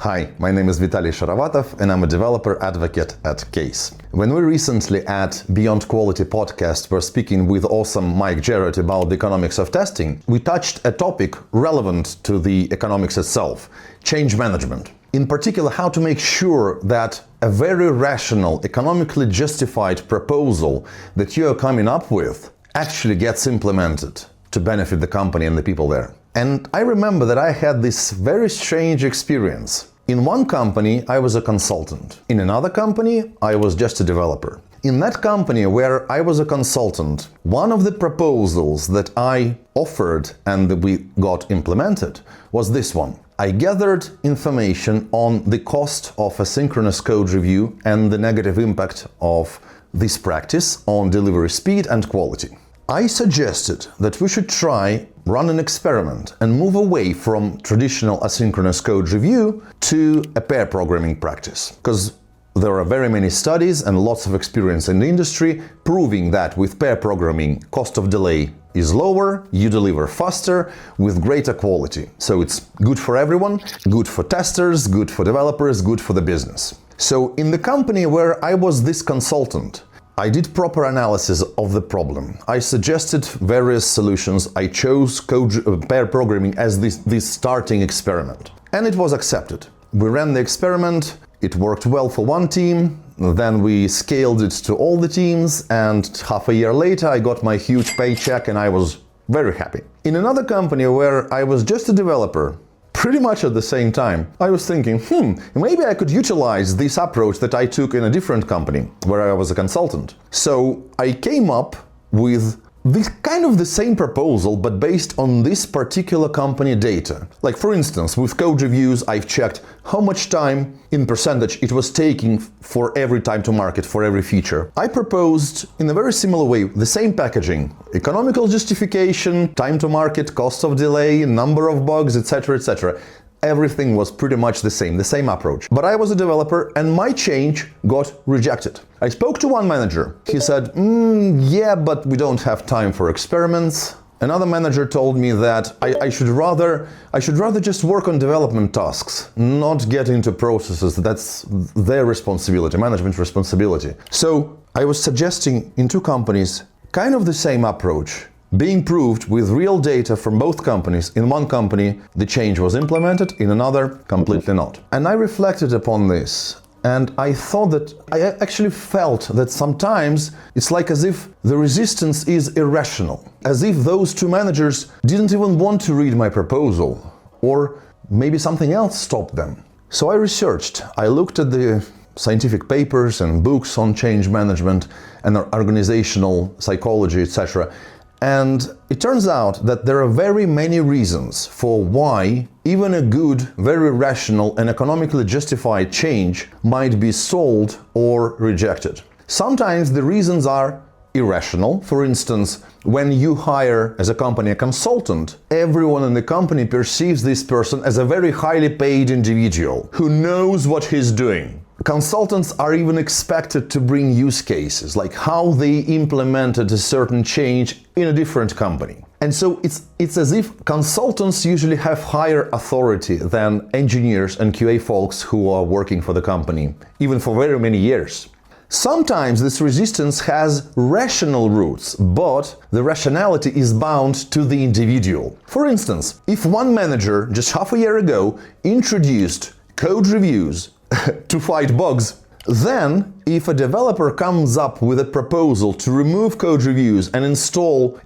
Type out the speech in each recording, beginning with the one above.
Hi, my name is Vitaly Sharavatov and I'm a developer advocate at Qase. When we recently at Beyond Quality podcast were speaking with awesome Mike Jarrett about the economics of testing, we touched a topic relevant to the economics itself, change management. In particular, how to make sure that a very rational, economically justified proposal that you are coming up with actually gets implemented to benefit the company and the people there. And I remember that I had this very strange experience. In one company, I was a consultant. In another company, I was just a developer. In that company where I was a consultant, one of the proposals that I offered and that we got implemented was this one. I gathered information on the cost of asynchronous code review and the negative impact of this practice on delivery speed and quality. I suggested that we should run an experiment and move away from traditional asynchronous code review to a pair programming practice. Because there are very many studies and lots of experience in the industry proving that with pair programming, cost of delay is lower, you deliver faster with greater quality. So it's good for everyone, good for testers, good for developers, good for the business. So in the company where I was this consultant, I did proper analysis of the problem. I suggested various solutions. I chose pair programming as this starting experiment. And it was accepted. We ran the experiment. It worked well for one team. Then we scaled it to all the teams. And half a year later, I got my huge paycheck and I was very happy. In another company where I was just a developer, pretty much at the same time, I was thinking, maybe I could utilize this approach that I took in a different company where I was a consultant. So I came up with this kind of the same proposal, but based on this particular company data. Like for instance, with code reviews, I've checked how much time in percentage it was taking for every time to market, for every feature. I proposed in a very similar way, the same packaging, economical justification, time to market, cost of delay, number of bugs, etc., etc. Everything was pretty much the same approach. But I was a developer and my change got rejected. I spoke to one manager. He said, yeah, but we don't have time for experiments. Another manager told me that I should rather just work on development tasks, not get into processes. That's their responsibility, management responsibility. So I was suggesting in two companies kind of the same approach, being proved with real data from both companies. In one company, the change was implemented, in another, completely not. And I reflected upon this, and I actually felt that sometimes it's like as if the resistance is irrational, as if those two managers didn't even want to read my proposal, or maybe something else stopped them. So I researched, I looked at the scientific papers and books on change management and organizational psychology, etc. And it turns out that there are very many reasons for why even a good, very rational and economically justified change might be sold or rejected. Sometimes the reasons are irrational. For instance, when you hire as a company a consultant, everyone in the company perceives this person as a very highly paid individual who knows what he's doing. Consultants are even expected to bring use cases, like how they implemented a certain change in a different company. And so it's as if consultants usually have higher authority than engineers and QA folks who are working for the company, even for very many years. Sometimes this resistance has rational roots, but the rationality is bound to the individual. For instance, if one manager just half a year ago introduced code reviews to fight bugs, then if a developer comes up with a proposal to remove code reviews and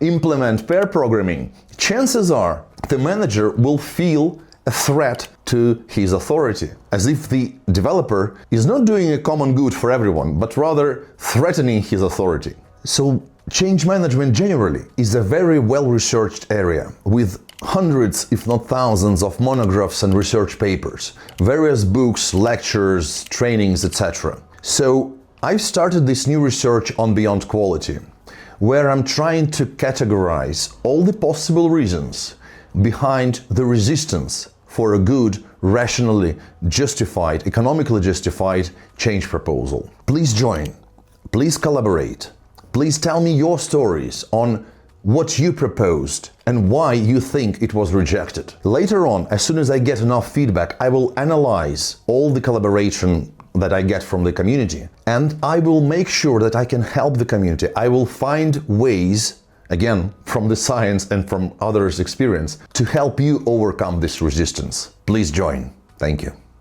implement pair programming, chances are the manager will feel a threat to his authority, as if the developer is not doing a common good for everyone, but rather threatening his authority. So change management generally is a very well-researched area with hundreds, if not thousands, of monographs and research papers, various books, lectures, trainings, etc. So I've started this new research on Beyond Quality, where I'm trying to categorize all the possible reasons behind the resistance for a good, rationally justified, economically justified change proposal. Please join, please collaborate, please tell me your stories on what you proposed and why you think it was rejected. Later on, as soon as I get enough feedback, I will analyze all the collaboration that I get from the community, and I will make sure that I can help the community. I will find ways, again, from the science and from others' experience, to help you overcome this resistance. Please join. Thank you.